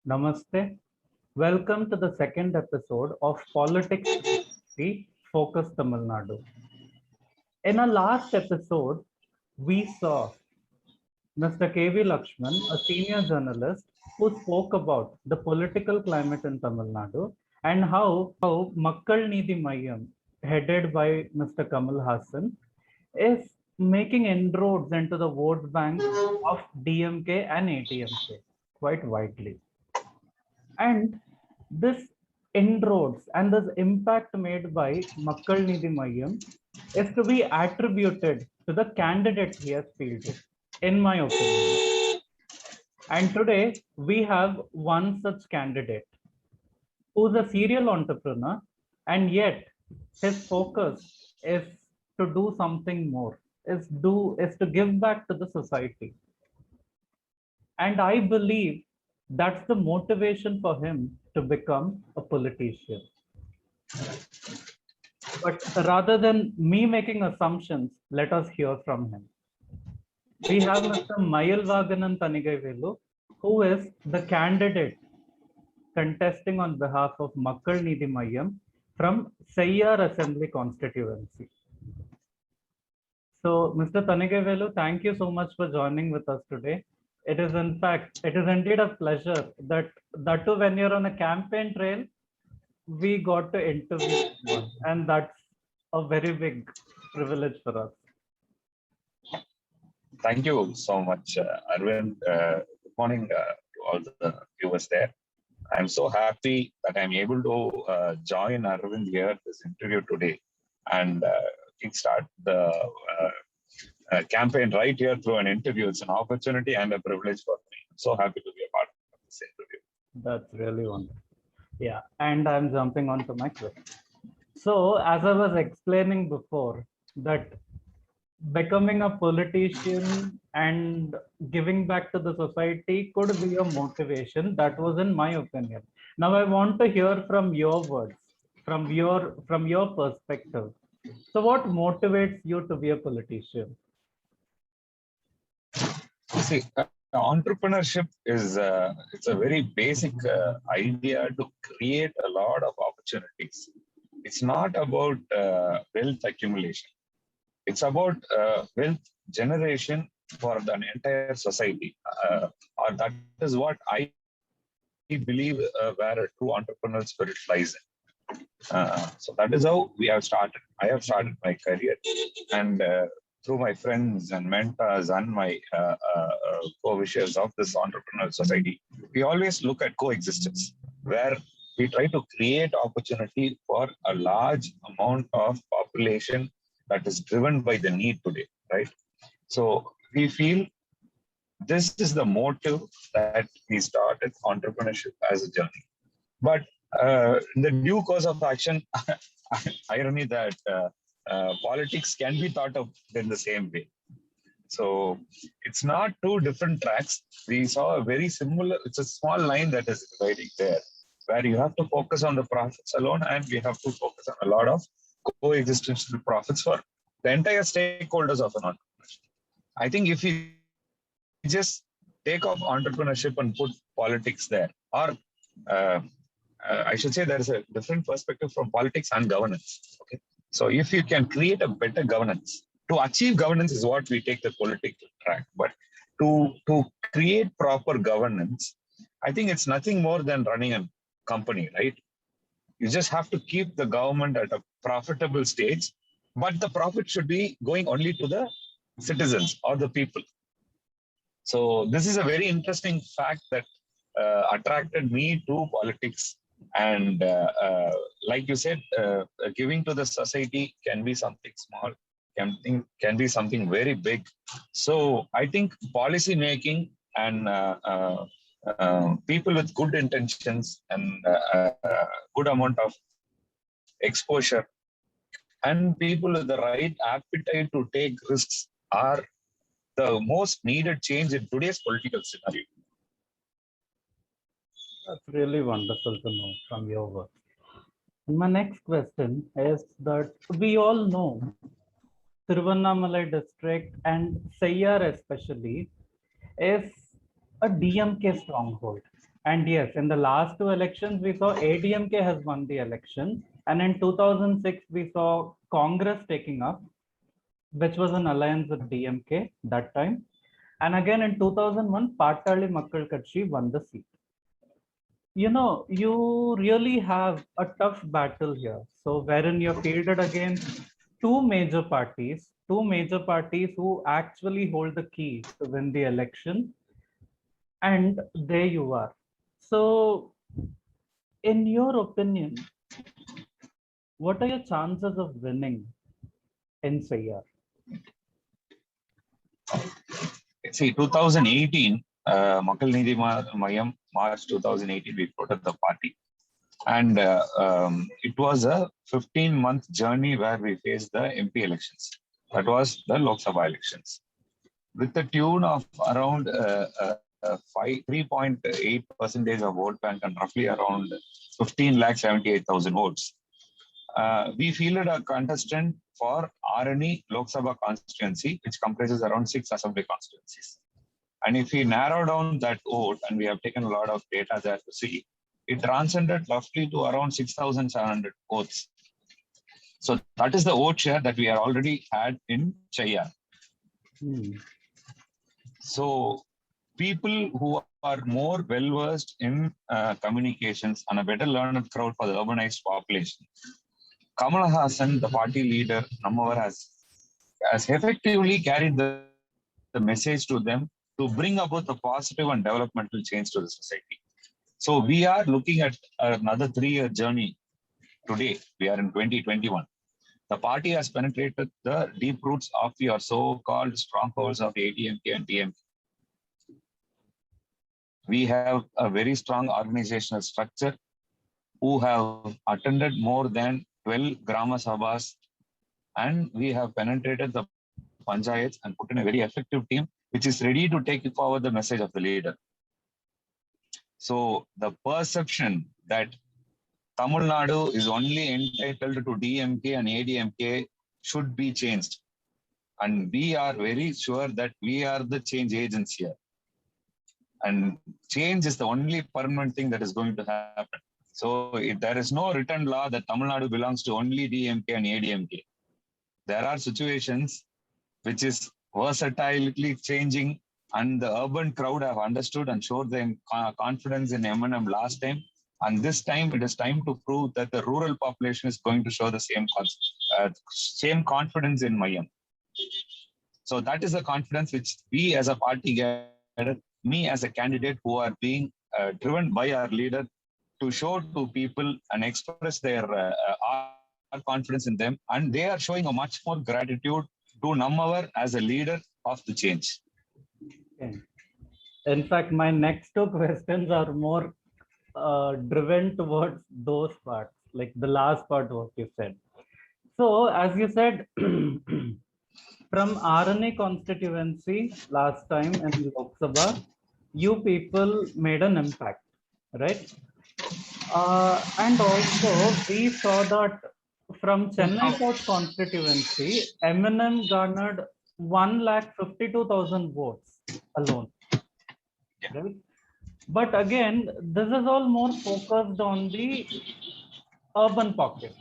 Namaste. Welcome to the second episode of Politics Focus Tamil Nadu. In our last episode, we saw Mr. K.V. Lakshman, a senior journalist who spoke about the political climate in Tamil Nadu and how Makkal Needhi Mayyam, headed by Mr. Kamal Hassan, is making inroads into the vote bank of DMK and ATMK quite widely. And this inroads and this impact made by Makkal Needhi Mayyam is to be attributed to the candidates he has fielded, in my opinion. And today we have one such candidate who's a serial entrepreneur, and yet his focus is to do something more, is to give back to the society. And I believe that's the motivation for him to become a politician. But rather than me making assumptions, let us hear from him. We have Mr. Mayilvaganan Thanigaivellu, who is the candidate contesting on behalf of Makkal Needhi Mayyam from Seyyar Assembly constituency. So, Mr. Thanigaivellu, thank you so much for joining with us today. It is indeed a pleasure that too when you're on a campaign trail, we got to interview someone, and that's a very big privilege for us. Thank you so much, Arvind. Good morning to all the viewers there. I'm so happy that I'm able to join Arvind here this interview today and kickstart the campaign right here through an interview. It's an opportunity and a privilege for me. I'm so happy to be a part of this interview. That's really wonderful. Yeah, and I'm jumping onto my question. So, as I was explaining before, that becoming a politician and giving back to the society could be a motivation. That was in my opinion. Now I want to hear from your words, from your perspective. So what motivates you to be a politician? See, entrepreneurship is it's a very basic idea to create a lot of opportunities. It's not about wealth accumulation. It's about wealth generation for the entire society, or that is what I believe where a true entrepreneurial spirit lies in. So that is how we have started. I have started my career, and through my friends and mentors and my co-wishers of this entrepreneurial society, we always look at coexistence, where we try to create opportunity for a large amount of population that is driven by the need today, right? So we feel this is the motive that we started entrepreneurship as a journey. But in the due course of action, irony that politics can be thought of in the same way. So it's not two different tracks. We saw a very similar, it's a small line that is dividing there, where you have to focus on the profits alone, and we have to focus on a lot of coexistential profits for the entire stakeholders of an entrepreneurship. I think if we just take off entrepreneurship and put politics there, or I should say there is a different perspective from politics and governance. Okay, so if you can create a better governance, to achieve governance is what we take the political track. But to create proper governance, I think it's nothing more than running a company, right? You just have to keep the government at a profitable stage, but the profit should be going only to the citizens or the people. So this is a very interesting fact that attracted me to politics. And like you said, giving to the society can be something small, can be something very big. So I think policy making and people with good intentions and good amount of exposure and people with the right appetite to take risks are the most needed change in today's political scenario. That's really wonderful to know from your work. And my next question is that we all know Tiruvannamalai district and Seyyar especially is a DMK stronghold. And yes, in the last two elections, we saw ADMK has won the election. And in 2006, we saw Congress taking up, which was an alliance with DMK that time. And again in 2001, Pattali Makkal Katchi won the seat. You know, you really have a tough battle here. So wherein you're fielded against two major parties who actually hold the key to win the election. And there you are. So in your opinion, what are your chances of winning in Sayyar? See, 2018, Makkal Needhi Mayam, March 2018, we floated the party. And it was a 15-month journey where we faced the MP elections. That was the Lok Sabha elections. With the tune of around 3.8% of vote bank and roughly around 15,78,000 votes. We fielded a contestant for Arani Lok Sabha constituency, which comprises around 6 assembly constituencies. And if we narrow down that vote, and we have taken a lot of data there to see, it transcended roughly to around 6,700 votes. So that is the vote share that we are already had in Cheyyar. So people who are more well-versed in communications and a better learned crowd for the urbanized population, Kamal Haasan, the party leader, Nammavar, has effectively carried the message to them to bring about the positive and developmental change to the society. So we are looking at another 3-year journey today. We are in 2021. The party has penetrated the deep roots of your so-called strongholds of ADMK and DMK. We have a very strong organizational structure who have attended more than 12 Grama Sabhas, and we have penetrated the panchayats and put in a very effective team which is ready to take forward the message of the leader. So the perception that Tamil Nadu is only entitled to DMK and ADMK should be changed. And we are very sure that we are the change agents here. And change is the only permanent thing that is going to happen. So there is no written law that Tamil Nadu belongs to only DMK and ADMK. There are situations which is versatilely changing, and the urban crowd have understood and showed them confidence in M&M last time. And this time, it is time to prove that the rural population is going to show the same confidence in Mayam. So that is the confidence which we as a party get, me as a candidate who are being driven by our leader to show to people and express their confidence in them. And they are showing a much more gratitude to Nammavar as a leader of the change. Okay. In fact, my next two questions are more driven towards those parts, like the last part what you said. So as you said, from Arani constituency last time in Lok Sabha, you people made an impact, right? And also we saw that from Chennai South constituency, M&M garnered 1,52,000 votes alone, right? But again, this is all more focused on the urban pockets.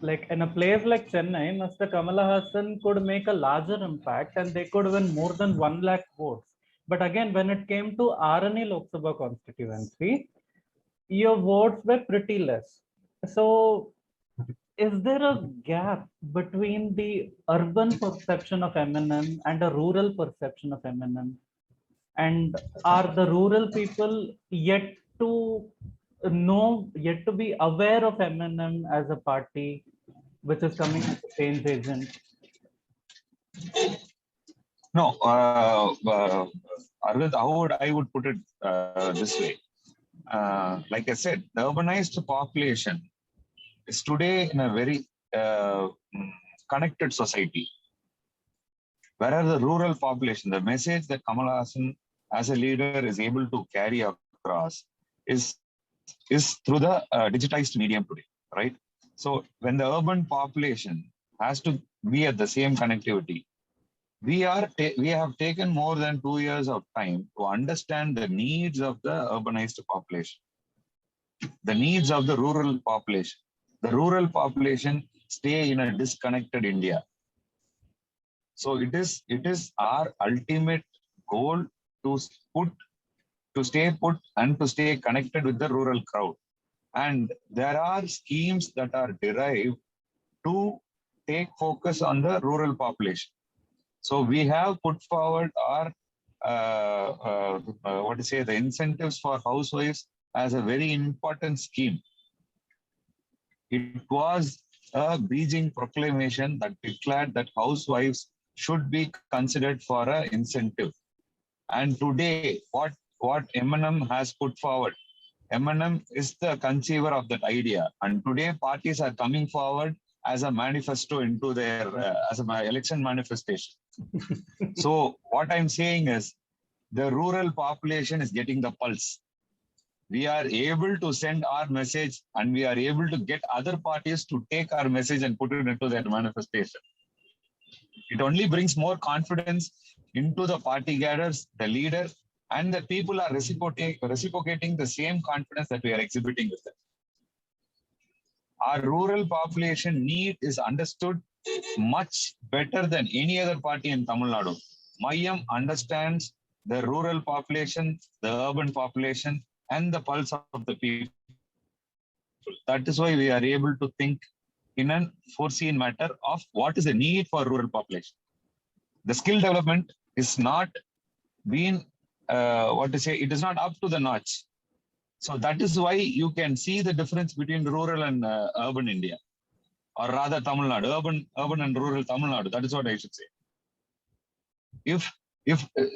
Like in a place like Chennai, Mr. Kamala Hassan could make a larger impact and they could win more than 1 lakh votes. But again, when it came to Arani Lok Sabha constituency, your votes were pretty less. So is there a gap between the urban perception of M&M and a rural perception of M&M? And are the rural people yet to be aware of M&M as a party which is coming as a change agent? No, Arvind, I would put it this way. Like I said, the urbanized population is today in a very connected society. Whereas the rural population, the message that Kamal Haasan as a leader is able to carry across is through the digitized medium today, right? So when the urban population has to be at the same connectivity, we have taken more than 2 years of time to understand the needs of the urbanized population, the needs of the rural population. The rural population stay in a disconnected India. So it is our ultimate goal to put to stay put and to stay connected with the rural crowd. And there are schemes that are derived to take focus on the rural population. So we have put forward our what to say, the incentives for housewives as a very important scheme. It was a Beijing proclamation that declared that housewives should be considered for an incentive. And today, what M&M has put forward, M&M is the conceiver of that idea. And today, parties are coming forward as a manifesto into their as an election manifestation. So what I'm saying is, the rural population is getting the pulse. We are able to send our message, and we are able to get other parties to take our message and put it into their manifestation. It only brings more confidence into the party gatherers, the leader, and the people are reciprocating the same confidence that we are exhibiting with them. Our rural population need is understood much better than any other party in Tamil Nadu. Mayam understands the rural population, the urban population, and the pulse of the people. That is why we are able to think in a foreseen matter of what is the need for rural population. The skill development is not been, it is not up to the notch. So that is why you can see the difference between rural and urban India, or rather Tamil Nadu, urban and rural Tamil Nadu. That is what I should say. If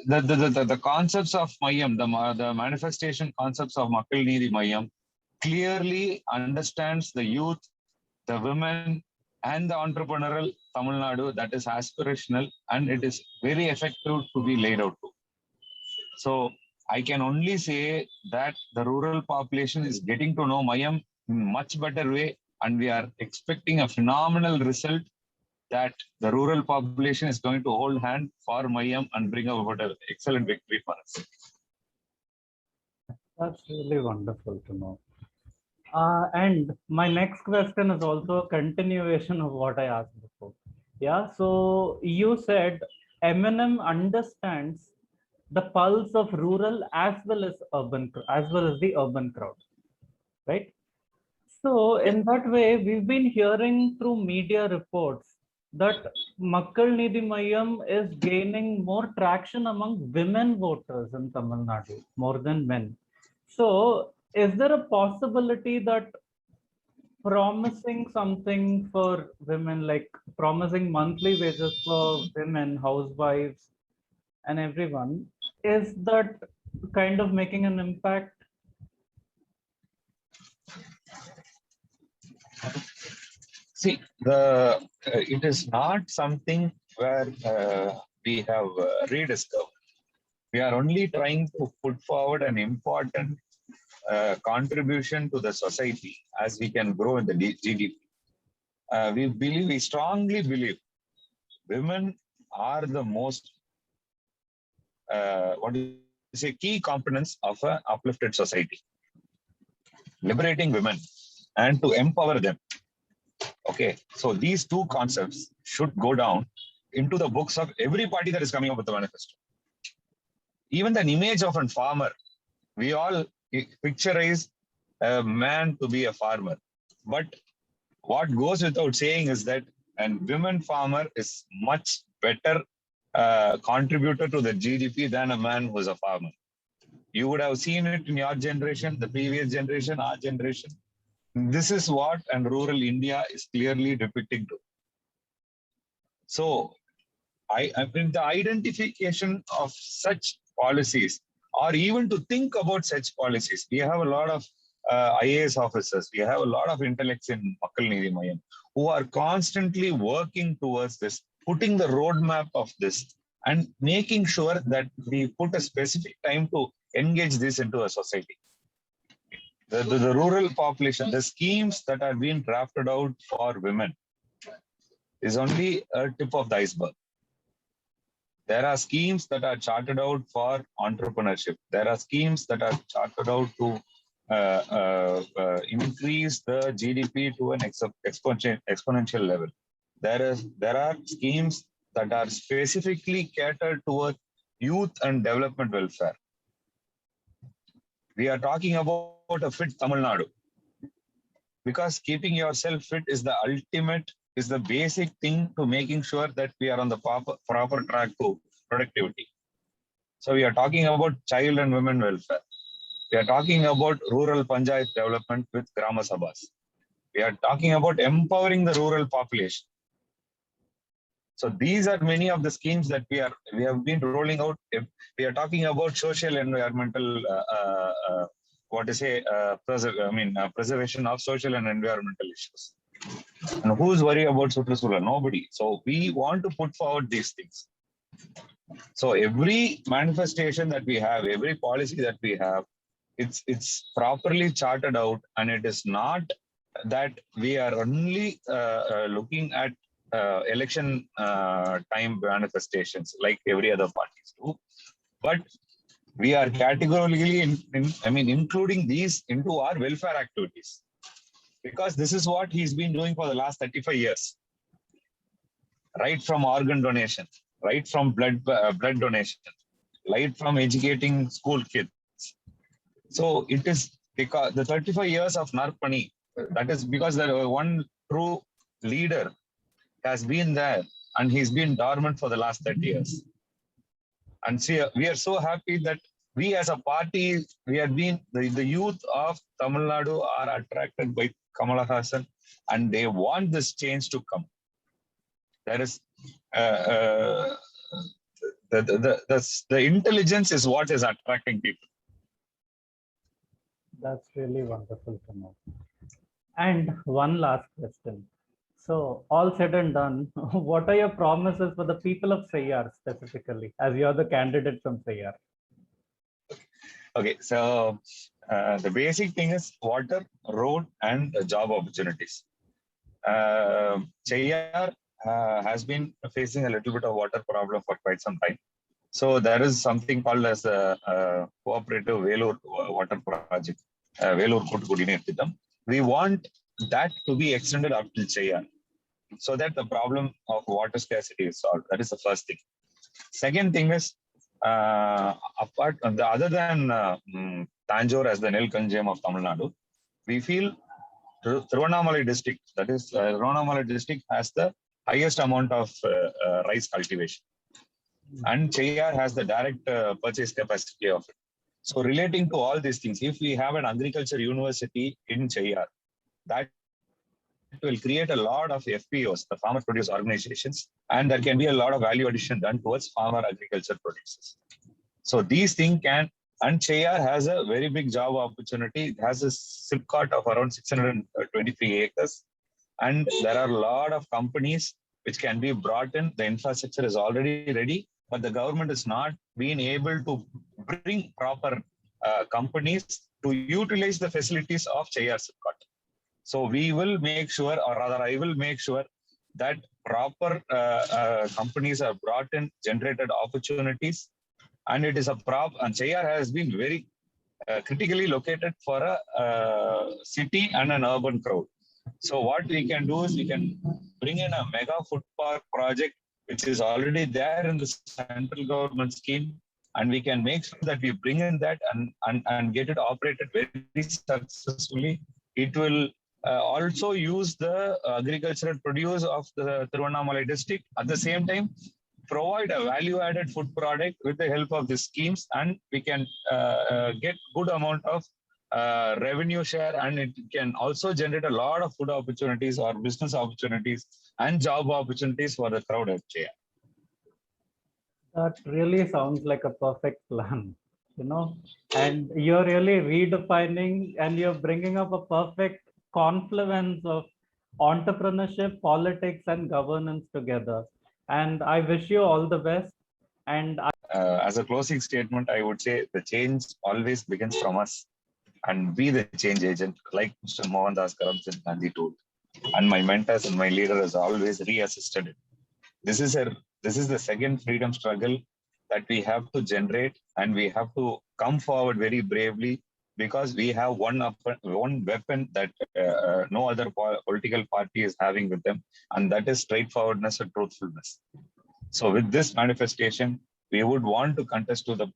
the concepts of Mayam, the manifestation concepts of Makkal Needhi Mayam clearly understands the youth, the women, and the entrepreneurial Tamil Nadu, that is aspirational, and it is very effective to be laid out to. So I can only say that the rural population is getting to know Mayam in a much better way, and we are expecting a phenomenal result that the rural population is going to hold hand for Mayam and bring about an excellent victory for us. That's really wonderful to know. And my next question is also a continuation of what I asked before. Yeah, so you said M&M understands the pulse of rural as well as urban, as well as the urban crowd, right? So in that way, we've been hearing through media reports that Makkal Needhi Mayam is gaining more traction among women voters in Tamil Nadu more than men. So is there a possibility that promising something for women, like promising monthly wages for women, housewives, and everyone, is that kind of making an impact? See, it is not something where we have rediscovered. We are only trying to put forward an important contribution to the society as we can grow in the GDP. We strongly believe women are the most, key components of an uplifted society. Liberating women and to empower them. Okay, so these two concepts should go down into the books of every party that is coming up with the manifesto. Even an image of a farmer, we all picturize a man to be a farmer. But what goes without saying is that a women farmer is much better contributor to the GDP than a man who is a farmer. You would have seen it in your generation, the previous generation, our generation. This is what and rural India is clearly depicting to. So I mean, the identification of such policies, or even to think about such policies, we have a lot of IAS officers, we have a lot of intellects in Makkal Needhi Mayam who are constantly working towards this, putting the roadmap of this, and making sure that we put a specific time to engage this into a society. The rural population, the schemes that are being drafted out for women is only a tip of the iceberg. There are schemes that are charted out for entrepreneurship. There are schemes that are charted out to increase the GDP to an exponential level. There are schemes that are specifically catered towards youth and development welfare. We are talking about a fit Tamil Nadu, because keeping yourself fit is the ultimate, is the basic thing to making sure that we are on the proper track to productivity. So we are talking about child and women welfare. We are talking about rural panchayat development with Grama Sabhas. We are talking about empowering the rural population. So these are many of the schemes that we have been rolling out. We are talking about social environmental, preservation of social and environmental issues. And who's worried about Sutrasula? Nobody. So we want to put forward these things. So every manifestation that we have, every policy that we have, it's properly charted out, and it is not that we are only looking at election time manifestations like every other parties do, but we are categorically including these into our welfare activities, because this is what he's been doing for the last 35 years, right from organ donation, right from blood donation, right from educating school kids. So it is because the 35 years of Narpani, that is because the one true leader has been there, and he's been dormant for the last 30 years. And see, we are so happy that we as a party, we have been, the youth of Tamil Nadu are attracted by Kamala Hassan, and they want this change to come. There is the intelligence is what is attracting people. That's really wonderful to know. And one last question. So all said and done, what are your promises for the people of Cheyyar specifically, as you're the candidate from Cheyyar? Okay, so the basic thing is water, road, and job opportunities. Cheyyar has been facing a little bit of water problem for quite some time. So there is something called as a cooperative Velur water project, Velur Kuttu Kudinir. We want that to be extended up to Cheyyar, so that the problem of water scarcity is solved. That is the first thing. Second thing is, other than Tanjore as the Nilkanjam of Tamil Nadu, we feel Tiruvannamalai district, that is Tiruvannamalai district, has the highest amount of rice cultivation. And Cheyyar has the direct purchase capacity of it. So relating to all these things, if we have an agriculture university in Cheyyar, that will create a lot of FPOs, the farmer produce organizations, and there can be a lot of value addition done towards farmer agriculture producers. So these things can, and Cheyyar has a very big job opportunity. It has a Sipcot of around 623 acres, and there are a lot of companies which can be brought in. The infrastructure is already ready, but the government is not being able to bring proper companies to utilize the facilities of Cheyyar Sipcot. So we will make sure, or rather I will make sure, that proper companies are brought in, generated opportunities, and it is a and Cheyyar has been very critically located for a city and an urban crowd. So what we can do is we can bring in a mega food park project, which is already there in the central government scheme, and we can make sure that we bring in that and get it operated very successfully. It will also use the agricultural produce of the Tiruvannamalai district. At the same time, provide a value-added food product with the help of the schemes, and we can get good amount of revenue share, and it can also generate a lot of food opportunities or business opportunities and job opportunities for the crowd at Cheyyar. That really sounds like a perfect plan, and you're really redefining and you're bringing up a perfect confluence of entrepreneurship, politics, and governance together. And I wish you all the best. And as a closing statement, I would say the change always begins from us, and be the change agent, like Mr. Mohandas Karamchand Gandhi told. And my mentors and my leader has always re-assisted it. This This is the second freedom struggle that we have to generate, and we have to come forward very bravely, because we have one weapon that no other political party is having with them, and that is straightforwardness and truthfulness. So with this manifestation, we would want to contest to the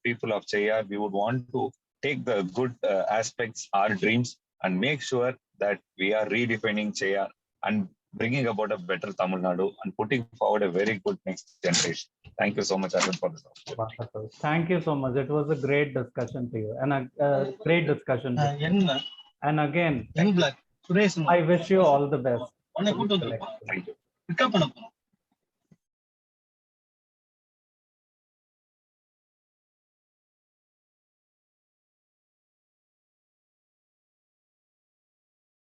people of Cheyyar. We would want to take the good aspects, our dreams, and make sure that we are redefining Cheyyar and bringing about a better Tamil Nadu and putting forward a very good next generation. Thank you so much, Arun, for this opportunity. Wonderful. Thank you so much. It was a great discussion to you, and a great discussion. And again, Young Black, Suresh, I wish you all the best. உன்னை கூட்டு Election. Thank you. Pickup பண்ண போறோம்.